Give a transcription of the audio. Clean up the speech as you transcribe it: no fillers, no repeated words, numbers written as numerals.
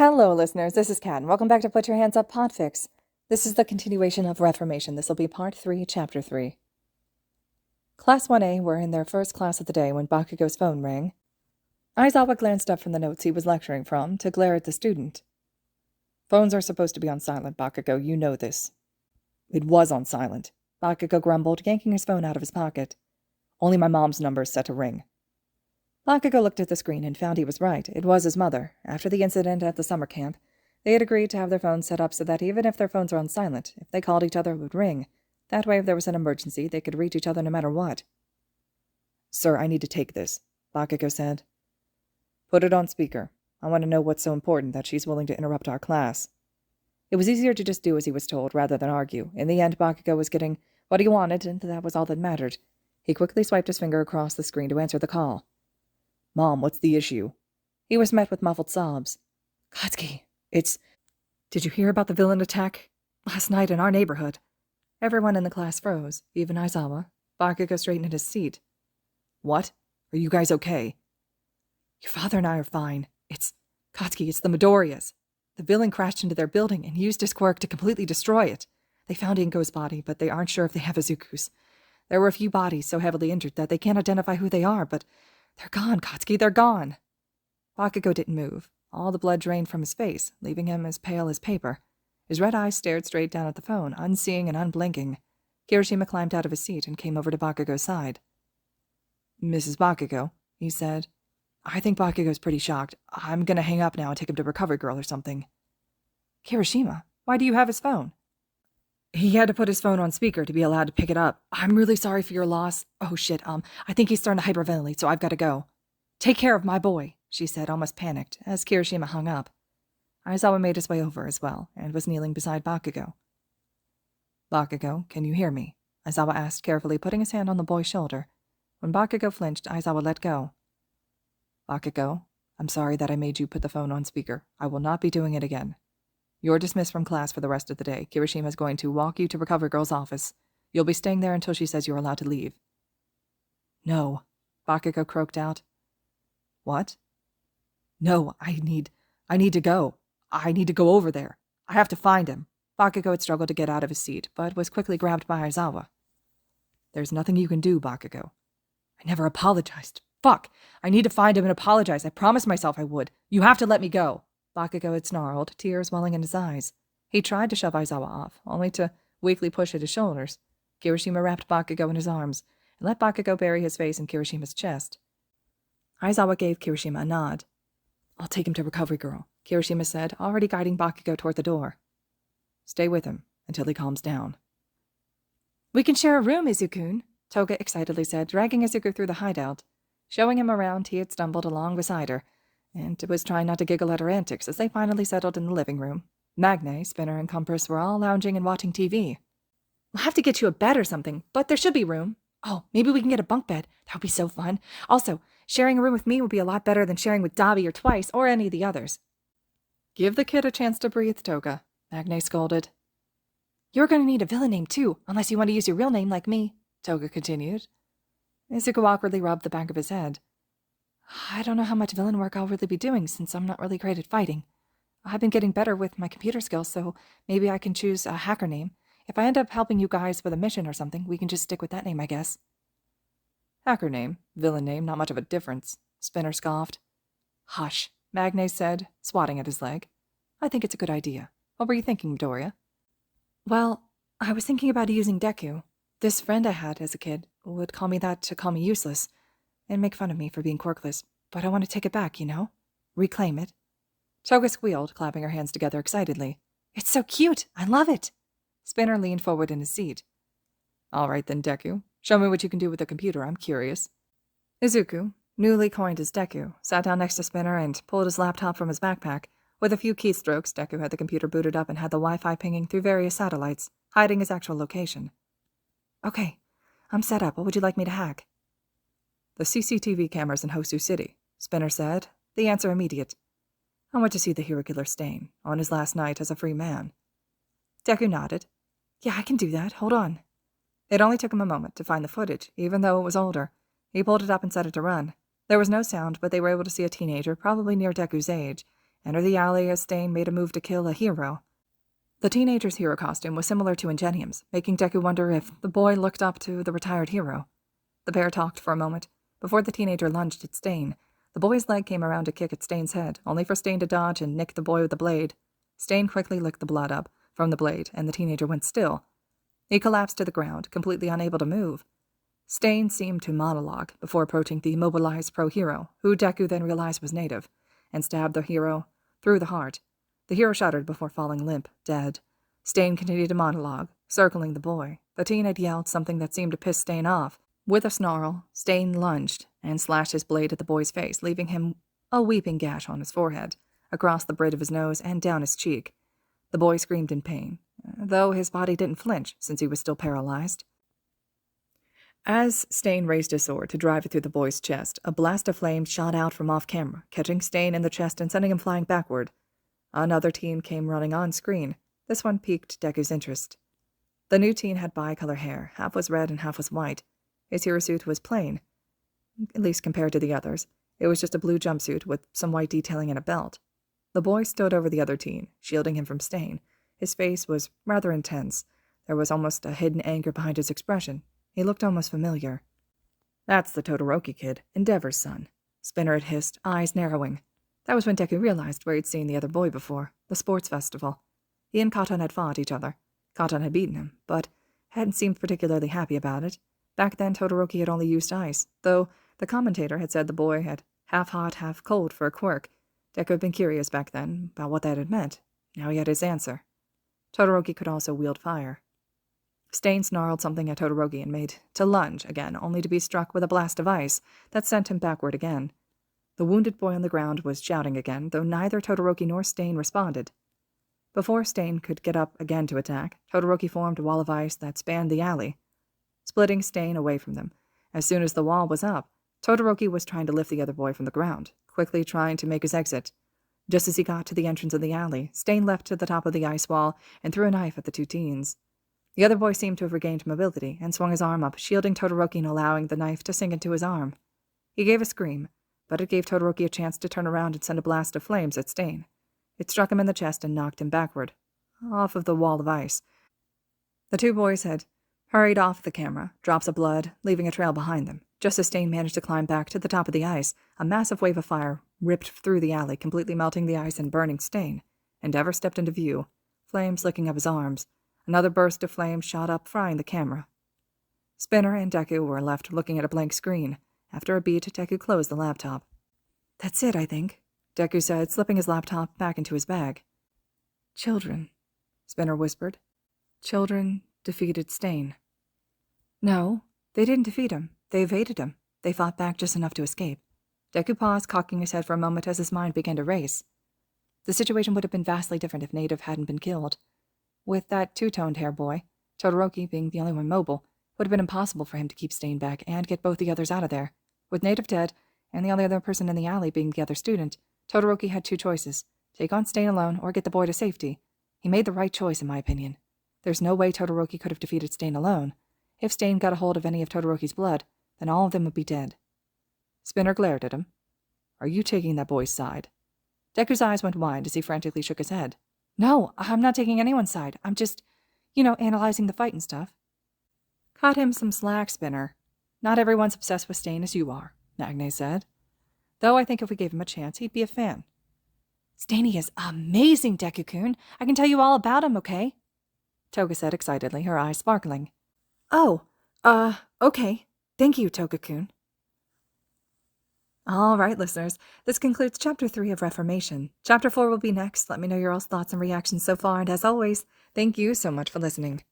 Hello, listeners. This is Kat, and welcome back to Put Your Hands Up Podfic. This is the continuation of Reformation. This will be Part 3, Chapter 3. Class 1A were in their first class of the day when Bakugou's phone rang. Aizawa glanced up from the notes he was lecturing from to glare at the student. Phones are supposed to be on silent, Bakugou. You know this. It was on silent, Bakugou grumbled, yanking his phone out of his pocket. Only my mom's number is set to ring. Bakugou looked at the screen and found he was right. It was his mother. After the incident at the summer camp, they had agreed to have their phones set up so that even if their phones were on silent, if they called each other, it would ring. That way, if there was an emergency, they could reach each other no matter what. Sir, I need to take this, Bakugou said. Put it on speaker. I want to know what's so important that she's willing to interrupt our class. It was easier to just do as he was told rather than argue. In the end, Bakugou was getting what he wanted, and that was all that mattered. He quickly swiped his finger across the screen to answer the call. Mom, what's the issue? He was met with muffled sobs. Katsuki, Did you hear about the villain attack last night in our neighborhood? Everyone in the class froze, even Aizawa. Bakugou straightened in his seat. What? Are you guys okay? Your father and I are fine. Katsuki, it's the Midoriyas. The villain crashed into their building and used his quirk to completely destroy it. They found Inko's body, but they aren't sure if they have Izuku's. There were a few bodies so heavily injured that they can't identify who they are, but they're gone, Katsuki, they're gone. Bakugou didn't move. All the blood drained from his face, leaving him as pale as paper. His red eyes stared straight down at the phone, unseeing and unblinking. Kirishima climbed out of his seat and came over to Bakugou's side. Mrs. Bakugou, he said. I think Bakugou's pretty shocked. I'm going to hang up now and take him to Recovery Girl or something. Kirishima, why do you have his phone? He had to put his phone on speaker to be allowed to pick it up. I'm really sorry for your loss. Oh, shit, I think he's starting to hyperventilate, so I've got to go. Take care of my boy, she said, almost panicked, as Kirishima hung up. Aizawa made his way over as well, and was kneeling beside Bakugou. Bakugou, can you hear me? Aizawa asked carefully, putting his hand on the boy's shoulder. When Bakugou flinched, Aizawa let go. Bakugou, I'm sorry that I made you put the phone on speaker. I will not be doing it again. You're dismissed from class for the rest of the day. Kirishima is going to walk you to Recovery Girl's office. You'll be staying there until she says you're allowed to leave. No, Bakugou croaked out. What? No, I need to go. I need to go over there. I have to find him. Bakugou had struggled to get out of his seat, but was quickly grabbed by Aizawa. There's nothing you can do, Bakugou. I never apologized. Fuck! I need to find him and apologize. I promised myself I would. You have to let me go. Bakugou had snarled, tears welling in his eyes. He tried to shove Aizawa off, only to weakly push at his shoulders. Kirishima wrapped Bakugou in his arms, and let Bakugou bury his face in Kirishima's chest. Aizawa gave Kirishima a nod. I'll take him to Recovery Girl, Kirishima said, already guiding Bakugou toward the door. Stay with him until he calms down. We can share a room, Izuku, Toga excitedly said, dragging Izuku through the hideout. Showing him around, he had stumbled along beside her, and was trying not to giggle at her antics as they finally settled in the living room. Magne, Spinner, and Compass were all lounging and watching TV. We'll have to get you a bed or something, but there should be room. Oh, maybe we can get a bunk bed. That would be so fun. Also, sharing a room with me would be a lot better than sharing with Dabi or Twice or any of the others. Give the kid a chance to breathe, Toga, Magne scolded. You're going to need a villain name, too, unless you want to use your real name like me, Toga continued. Izuku awkwardly rubbed the back of his head. I don't know how much villain work I'll really be doing since I'm not really great at fighting. I've been getting better with my computer skills, so maybe I can choose a hacker name. If I end up helping you guys with a mission or something, we can just stick with that name, I guess. Hacker name, villain name, not much of a difference, Spinner scoffed. Hush, Magne said, swatting at his leg. I think it's a good idea. What were you thinking, Midoriya? Well, I was thinking about using Deku. This friend I had as a kid would call me that to call me useless and make fun of me for being quirkless, but I want to take it back, you know? Reclaim it. Toga squealed, clapping her hands together excitedly. It's so cute! I love it! Spinner leaned forward in his seat. All right then, Deku. Show me what you can do with the computer, I'm curious. Izuku, newly coined as Deku, sat down next to Spinner and pulled his laptop from his backpack. With a few keystrokes, Deku had the computer booted up and had the Wi-Fi pinging through various satellites, hiding his actual location. Okay, I'm set up. What would you like me to hack? The CCTV cameras in Hosu City, Spinner said, the answer immediate. I want to see the hero killer stain on his last night as a free man. Deku nodded. Yeah, I can do that. Hold on. It only took him a moment to find the footage, even though it was older. He pulled it up and set it to run. There was no sound, but they were able to see a teenager, probably near Deku's age, Enter the alley as Stain made a move to kill a hero. The teenager's hero costume was similar to Ingenium's, making Deku wonder if the boy looked up to the retired hero. The pair talked for a moment. Before the teenager lunged at Stain, the boy's leg came around to kick at Stain's head, only for Stain to dodge and nick the boy with the blade. Stain quickly licked the blood up from the blade, and the teenager went still. He collapsed to the ground, completely unable to move. Stain seemed to monologue before approaching the immobilized pro-hero, who Deku then realized was native, and stabbed the hero through the heart. The hero shuddered before falling limp, dead. Stain continued to monologue, circling the boy. The teen had yelled something that seemed to piss Stain off. With a snarl, Stain lunged and slashed his blade at the boy's face, leaving him a weeping gash on his forehead, across the bridge of his nose and down his cheek. The boy screamed in pain, though his body didn't flinch since he was still paralyzed. As Stain raised his sword to drive it through the boy's chest, a blast of flame shot out from off-camera, catching Stain in the chest and sending him flying backward. Another teen came running on screen. This one piqued Deku's interest. The new teen had bi-color hair, half was red and half was white. His hero suit was plain, at least compared to the others. It was just a blue jumpsuit with some white detailing and a belt. The boy stood over the other teen, shielding him from Stain. His face was rather intense. There was almost a hidden anger behind his expression. He looked almost familiar. "That's the Todoroki kid, Endeavor's son," Spinner had hissed, eyes narrowing. That was when Deku realized where he'd seen the other boy before, the sports festival. He and Katon had fought each other. Katon had beaten him, but hadn't seemed particularly happy about it. Back then, Todoroki had only used ice, though the commentator had said the boy had half hot, half cold for a quirk. Deku had been curious back then about what that had meant. Now he had his answer. Todoroki could also wield fire. Stain snarled something at Todoroki and made to lunge again, only to be struck with a blast of ice that sent him backward again. The wounded boy on the ground was shouting again, though neither Todoroki nor Stain responded. Before Stain could get up again to attack, Todoroki formed a wall of ice that spanned the alley, splitting Stain away from them. As soon as the wall was up, Todoroki was trying to lift the other boy from the ground, quickly trying to make his exit. Just as he got to the entrance of the alley, Stain leapt to the top of the ice wall and threw a knife at the two teens. The other boy seemed to have regained mobility and swung his arm up, shielding Todoroki and allowing the knife to sink into his arm. He gave a scream, but it gave Todoroki a chance to turn around and send a blast of flames at Stain. It struck him in the chest and knocked him backward, off of the wall of ice. The two boys had hurried off the camera, drops of blood, leaving a trail behind them. Just as Stain managed to climb back to the top of the ice, a massive wave of fire ripped through the alley, completely melting the ice and burning Stain. Endeavor stepped into view, flames licking up his arms. Another burst of flame shot up, frying the camera. Spinner and Deku were left looking at a blank screen. After a beat, Deku closed the laptop. "That's it, I think," Deku said, slipping his laptop back into his bag. "Children," Spinner whispered. "Children defeated Stain." "No, they didn't defeat him. They evaded him. They fought back just enough to escape." Deku paused, cocking his head for a moment as his mind began to race. The situation would have been vastly different if Native hadn't been killed. With that two-toned hair boy, Todoroki being the only one mobile, it would have been impossible for him to keep Stain back and get both the others out of there. With Native dead, and the only other person in the alley being the other student, Todoroki had two choices: take on Stain alone or get the boy to safety. He made the right choice, in my opinion. There's no way Todoroki could have defeated Stain alone. If Stain got a hold of any of Todoroki's blood, then all of them would be dead. Spinner glared at him. "Are you taking that boy's side?" Deku's eyes went wide as he frantically shook his head. "No, I'm not taking anyone's side. I'm just, analyzing the fight and stuff." "Cut him some slack, Spinner. Not everyone's obsessed with Stain as you are," Nagne said. "Though I think if we gave him a chance, he'd be a fan." "Stainy is amazing, Deku-kun. I can tell you all about him, okay?" Toga said excitedly, her eyes sparkling. "Oh, okay. Thank you, Toga-kun." All right, listeners, this concludes Chapter 3 of Reformation. Chapter 4 will be next. Let me know your all's thoughts and reactions so far, and as always, thank you so much for listening.